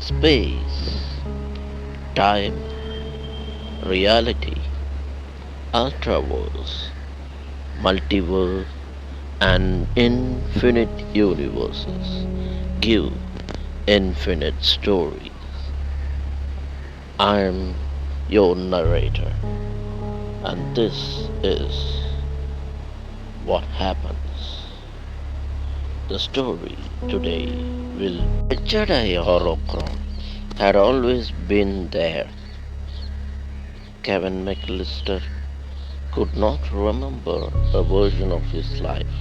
Space, time, reality, ultraverse, multiverse, and infinite universes give infinite stories. I am your narrator, and this is what happens. The story today will. The Jedi Holocron had always been there. Kavin McCallister could not remember a version of his life,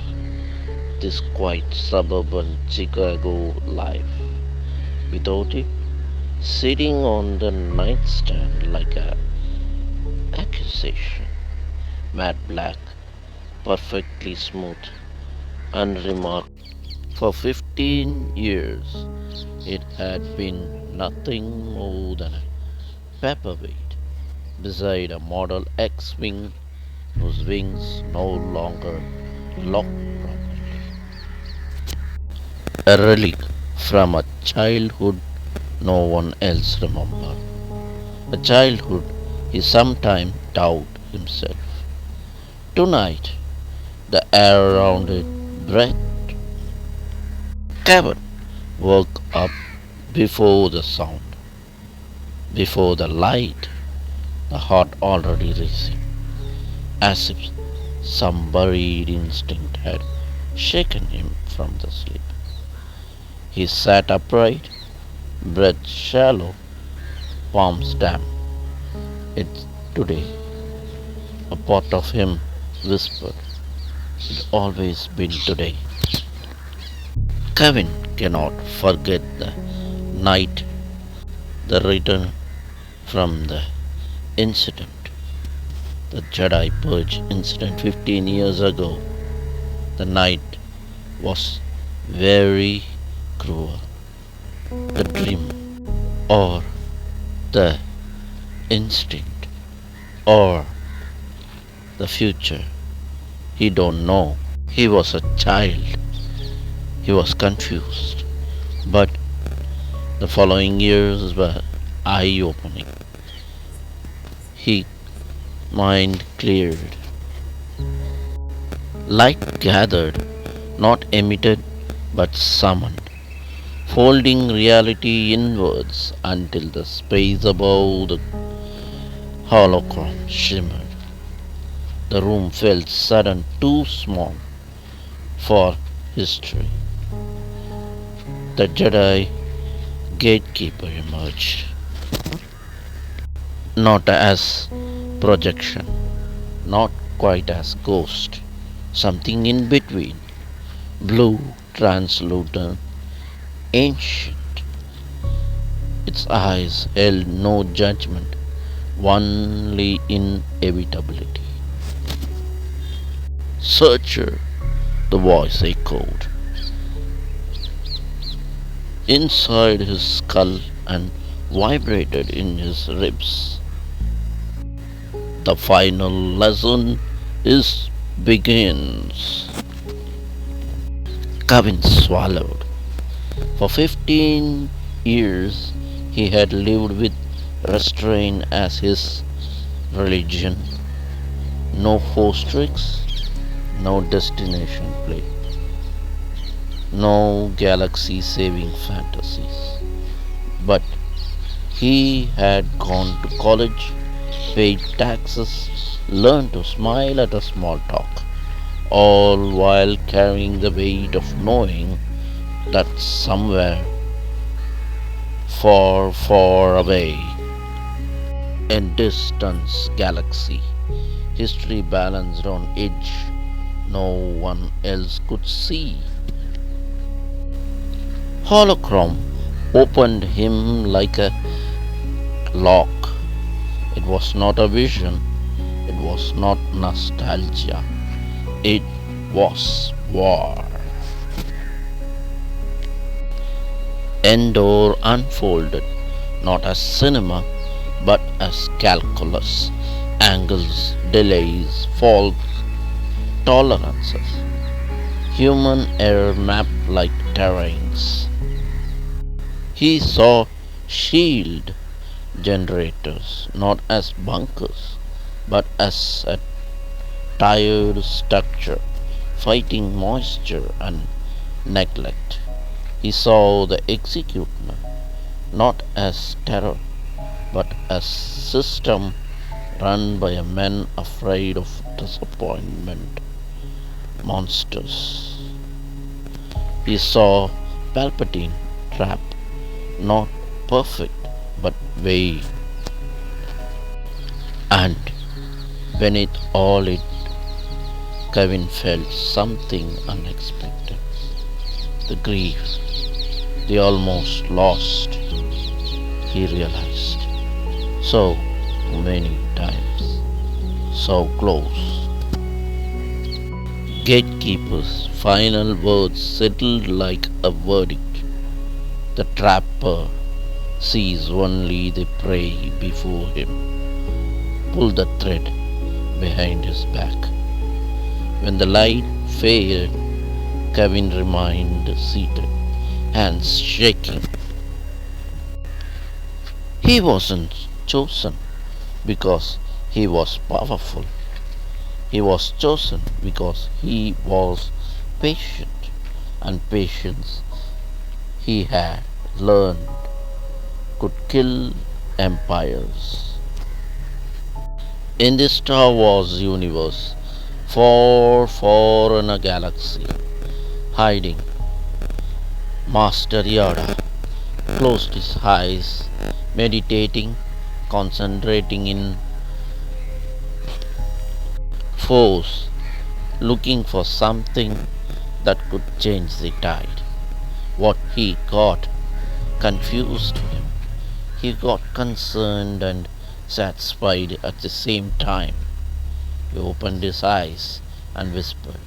this quiet suburban Chicago life, without it sitting on the nightstand like a accusation, matte black, perfectly smooth, unremarked. For 15 years, it had been nothing more than a paperweight beside a Model X wing whose wings no longer locked properly. A relic from a childhood no one else remembered. A childhood he sometimes doubted himself. Tonight, the air around it breathed. Cabin woke up before the sound, before the light, the heart already racing, as if some buried instinct had shaken him from the sleep. He sat upright, breath shallow, palms damp. It's today. A part of him whispered, it's always been today. Kevin cannot forget the night, the return from the incident, the Jedi Purge incident 15 years ago. The night was very cruel. The dream, or the instinct, or the future, he don't know. He was a child. He was confused. But the following years were eye-opening. His mind cleared. Light gathered, not emitted but summoned, folding reality inwards until the space above the holocron shimmered. The room felt sudden too small for history. The Jedi gatekeeper emerged, not as projection, not quite as ghost, something in between, blue, translucent, ancient. Its eyes held no judgment, only inevitability. Searcher, the voice echoed, inside his skull and vibrated in his ribs. The final lesson is begins. Kevin swallowed. For 15 years he had lived with restraint as his religion. No force tricks, no destination play, no galaxy saving fantasies. But he had gone to college, paid taxes, learned to smile at a small talk, all while carrying the weight of knowing that somewhere far, far away in distant galaxy, history balanced on edge no one else could see. Holocron opened him like a lock. It was not a vision, it was not nostalgia, it was war. Aandor unfolded not as cinema but as calculus, angles, delays, faults, tolerances. Human error mapped like terrains. He saw shield generators, not as bunkers, but as a tired structure fighting moisture and neglect. He saw the executioner not as terror, but as system run by a man afraid of disappointment, monsters. He saw Palpatine trap, not perfect but vague, and beneath all it, Kevin felt something unexpected. The grief, the almost lost, he realized. So many times, so close. Gatekeeper's final words settled like a verdict. The trapper sees only the prey before him. Pull the thread behind his back. When the light failed, Kevin remained seated, hands shaking. He wasn't chosen because he was powerful. He was chosen because he was patient, and patience he had learned could kill empires. In the Star Wars universe, far in a galaxy, hiding, Master Yoda closed his eyes, meditating, concentrating in force, looking for something that could change the tide. What he got confused him. He got concerned and satisfied at the same time. He opened his eyes and whispered,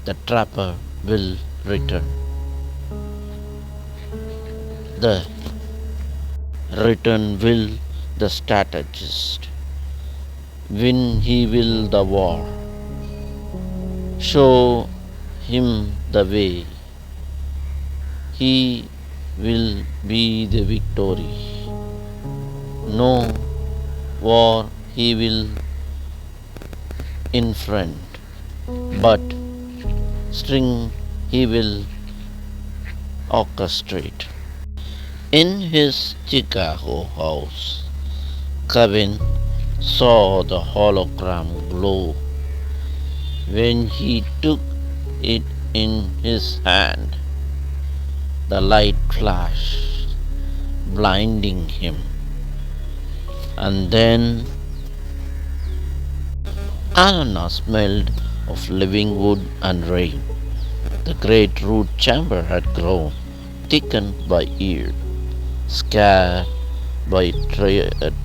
"The trapper will return." The return will the strategist. Win he will the war. Show him the way. He will be the victory. No war he will infront, but string he will orchestrate. In his Chicago house, Kevin saw the hologram glow. When he took it in his hand, the light flashed, blinding him. And then Anna smelled of living wood and rain. The great root chamber had grown, thickened by years, scared by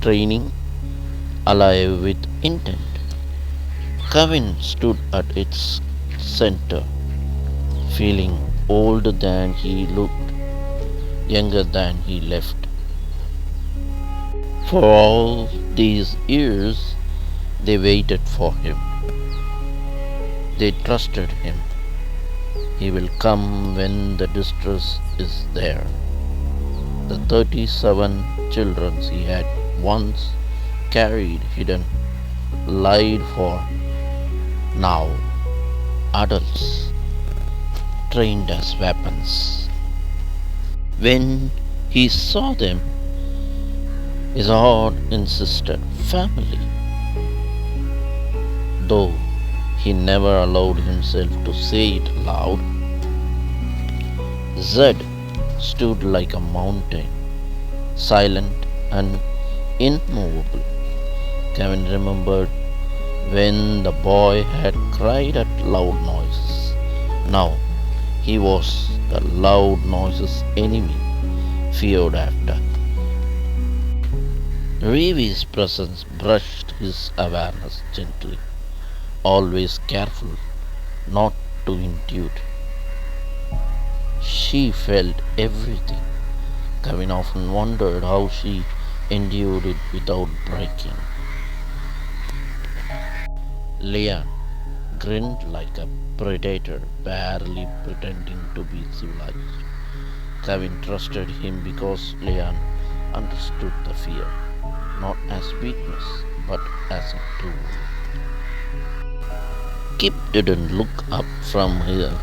training, alive with intent. Kevin stood at its center, feeling older than he looked, younger than he left. For all these years, they waited for him. They trusted him. He will come when the distress is there. The 37 children he had once carried hidden, lied for, now adults, trained as weapons. When he saw them, his heart insisted, family. Though he never allowed himself to say it aloud, Zed stood like a mountain, silent and immovable. Kevin remembered when the boy had cried at loud noises. Now he was the loud noises' enemy, feared after. Reeve's presence brushed his awareness gently, always careful not to intrude. She felt everything. Kevin often wondered how she endured it without breaking. Leon grinned like a predator, barely pretending to be civilized. Kevin trusted him because Leon understood the fear, not as weakness, but as a tool. Kip didn't look up from her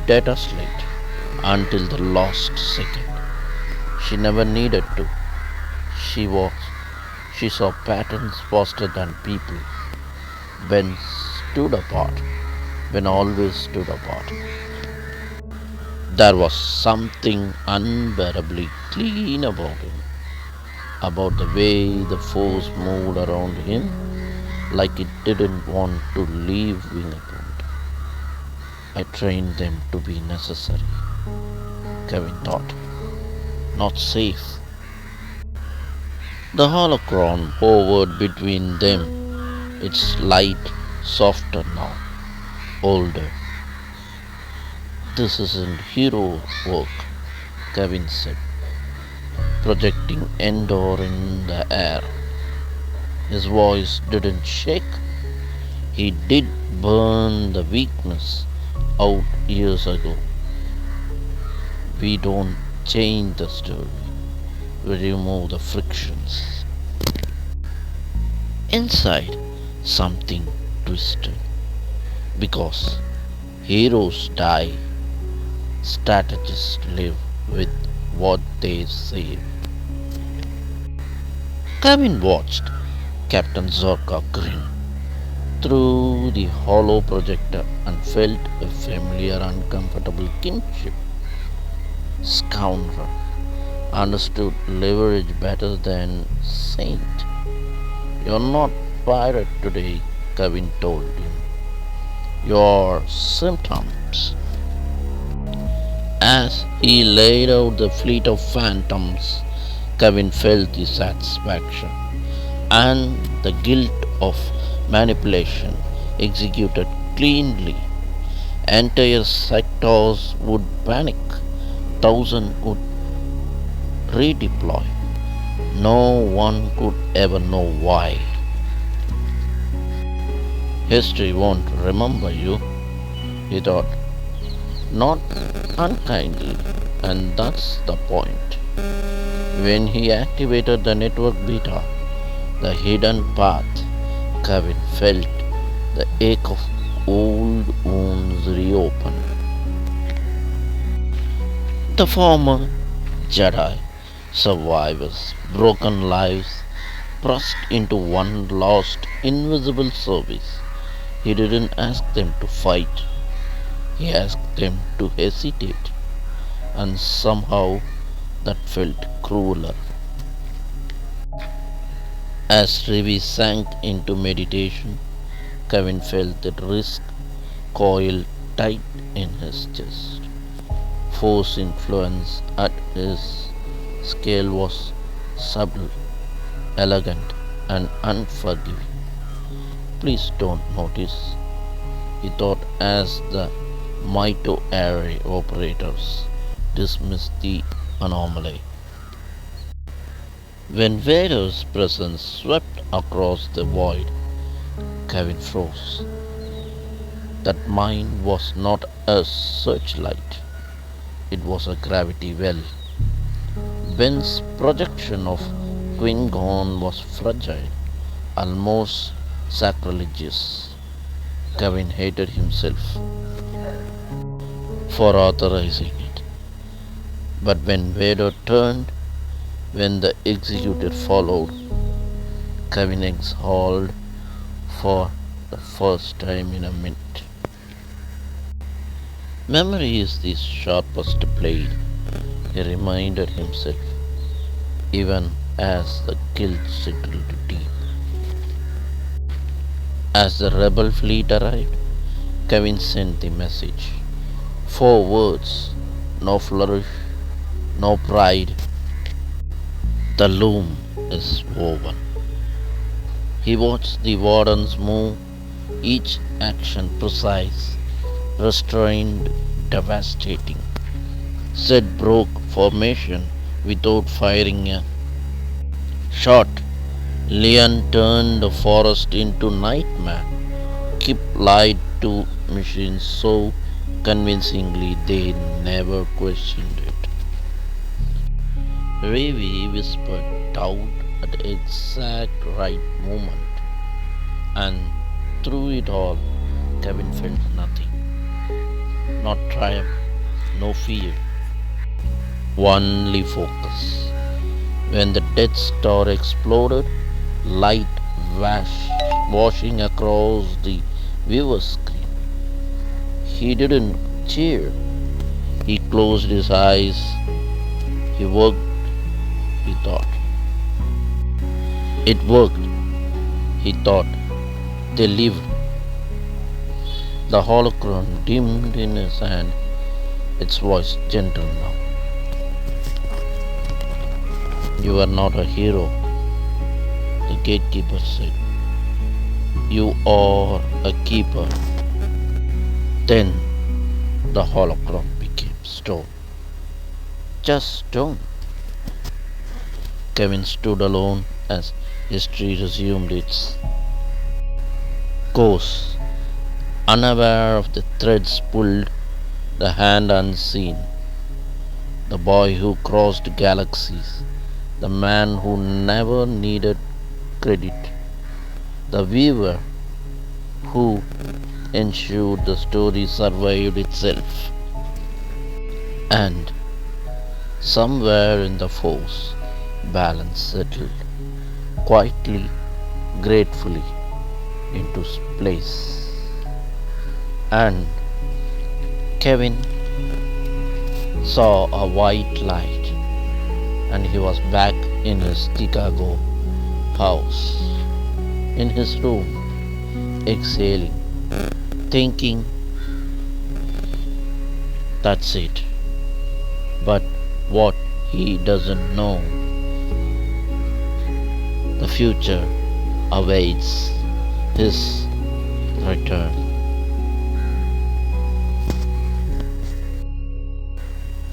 data slate until the last second. She never needed to. She was she saw patterns faster than people. When stood apart, when always stood apart. There was something unbearably clean about him, about the way the force moved around him like it didn't want to leave Wingapund. I trained them to be necessary, Kevin thought, not safe. The Holocron hovered between them, its light softer now, older. This isn't hero work, Kevin said, projecting Aandor in the air. His voice didn't shake. He did burn the weakness out years ago. We don't change the story. We remove the frictions. Inside, something twisted. Because heroes die, strategists live with what they save. Kevin watched Captain Zorka grin through the hollow projector and felt a familiar, uncomfortable kinship. Scoundrel understood leverage better than saint. You're not pirate today, Kevin told him. Your symptoms. As he laid out the fleet of phantoms, Kevin felt the satisfaction and the guilt of manipulation executed cleanly. Entire sectors would panic, thousands would redeploy. No one could ever know why. History won't remember you, he thought. Not unkindly, and that's the point. When he activated the network beta, the hidden path, Kevin felt the ache of old wounds reopen. The former Jedi survivors, broken lives, pressed into one lost invisible service. He didn't ask them to fight. He asked them to hesitate, and somehow that felt crueler. As Rivi sank into meditation, Kevin felt that risk coiled tight in his chest. Force influence at his scale was subtle, elegant, and unforgiving. Please don't notice, he thought as the Mito array operators dismissed the anomaly. When Vader's presence swept across the void, Kevin froze. That mind was not a searchlight, it was a gravity well. Ben's projection of Quingon was fragile, almost sacrilegious. Kevin hated himself for authorizing it. But when Vader turned, when the executor followed, Kevin exhaled for the first time in a minute. Memory is the sharpest blade, he reminded himself, even as the guilt settled deep. As the rebel fleet arrived, Kevin sent the message. 4 words, no flourish, no pride. The loom is woven. He watched the Wardens move, each action precise, restrained, devastating. Zed broke formation without firing a shot. Leon turned the forest into nightmare. Kip lied to machines so convincingly they never questioned it. Ravi whispered doubt at the exact right moment, and through it all, Kevin felt nothing. Not triumph, no fear, only focus. When the Death Star exploded, light washing across the viewer's screen, he didn't cheer. He closed his eyes. He worked, he thought. It worked, he thought. They lived. The holocron dimmed in his hand, its voice gentle now. You are not a hero, the gatekeeper said. You are a keeper. Then the holocron became stone. Just stone. Kevin stood alone as history resumed its course, unaware of the threads pulled, the hand unseen, the boy who crossed galaxies, the man who never needed credit, the viewer who ensured the story survived itself. And somewhere in the force, balance settled, quietly, gratefully, into place. And Kevin saw a white light, and he was back in his Chicago house, in his room, exhaling, thinking, that's it. But what he doesn't know, the future awaits his return.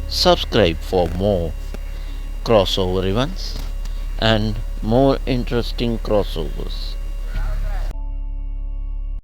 Subscribe for more crossover events and more interesting crossovers.